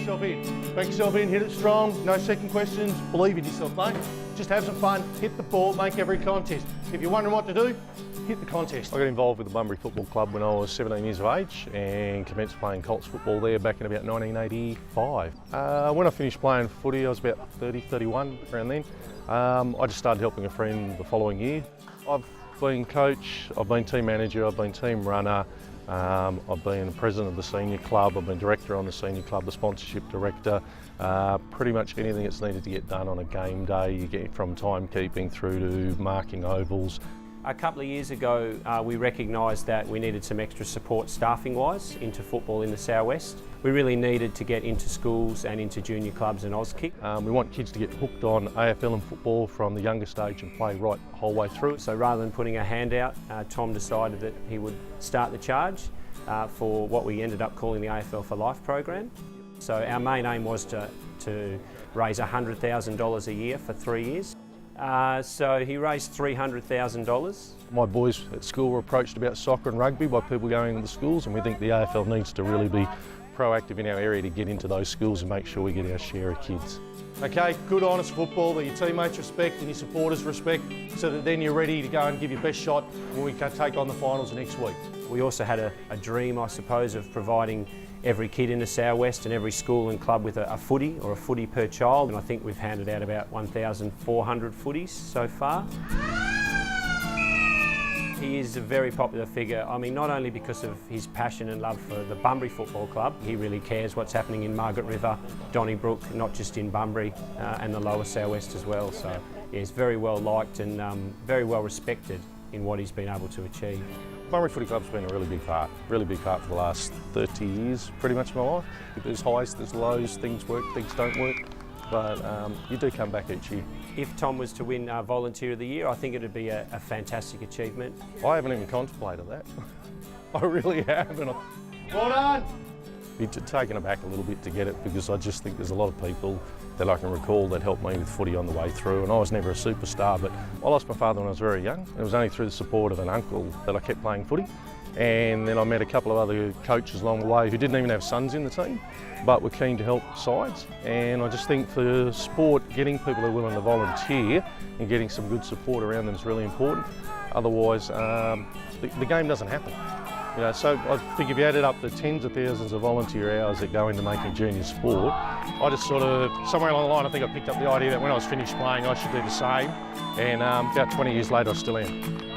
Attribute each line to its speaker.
Speaker 1: yourself in. Back yourself in, hit it strong, no second questions, believe in yourself, mate. Just have some fun, hit the ball, make every contest. If you're wondering what to do, hit the contest. I got involved with the Bunbury Football Club when I was 17 years of age and commenced playing Colts football there back in about 1985. When I finished playing footy, I was about 30, 31, around then. I just started helping a friend the following year. I've been coach, I've been team manager, I've been team runner, I've been president of the senior club, I've been director on the senior club, the sponsorship director. Pretty much anything that's needed to get done on a game day, you get from timekeeping through to marking ovals.
Speaker 2: A couple of years ago we recognised that we needed some extra support staffing wise into football in the southwest. We really needed to get into schools and into junior clubs and Auskick.
Speaker 1: We want kids to get hooked on AFL and football from the youngest age and play right the whole way through.
Speaker 2: So rather than putting a hand out, Tom decided that he would start the charge for what we ended up calling the AFL for Life program. So our main aim was to raise $100,000 a year for 3 years. So he raised $300,000.
Speaker 1: My boys at school were approached about soccer and rugby by people going into the schools, and we think the AFL needs to really be proactive in our area to get into those schools and make sure we get our share of kids. Okay, good honest football that your teammates respect and your supporters respect, so that then you're ready to go and give your best shot when we can take on the finals next week.
Speaker 2: We also had a dream, I suppose, of providing every kid in the southwest and every school and club with a footy or a footy per child, and I think we've handed out about 1,400 footies so far. He is a very popular figure, I mean, not only because of his passion and love for the Bunbury Football Club, he really cares what's happening in Margaret River, Donnybrook, not just in Bunbury, and the lower southwest as well. So yeah, he's very well liked and very well respected in what he's been able to achieve.
Speaker 1: Bunbury Footy Club's been a really big part for the last 30 years, pretty much of my life. There's highs, there's lows, things work, things don't work, but you do come back each year.
Speaker 2: If Tom was to win Volunteer of the Year, I think it would be a fantastic achievement.
Speaker 1: I haven't even contemplated that. I really haven't. Well done! Be taken aback a little bit to get it, because I just think there's a lot of people that I can recall that helped me with footy on the way through, and I was never a superstar, but I lost my father when I was very young. It was only through the support of an uncle that I kept playing footy, and then I met a couple of other coaches along the way who didn't even have sons in the team, but were keen to help sides. And I just think for sport, getting people who are willing to volunteer and getting some good support around them is really important. Otherwise, the game doesn't happen. You know, so I think if you added up the tens of thousands of volunteer hours that go into making junior sport, I just sort of, somewhere along the line, I think I picked up the idea that when I was finished playing, I should do the same. And about 20 years later, I still am.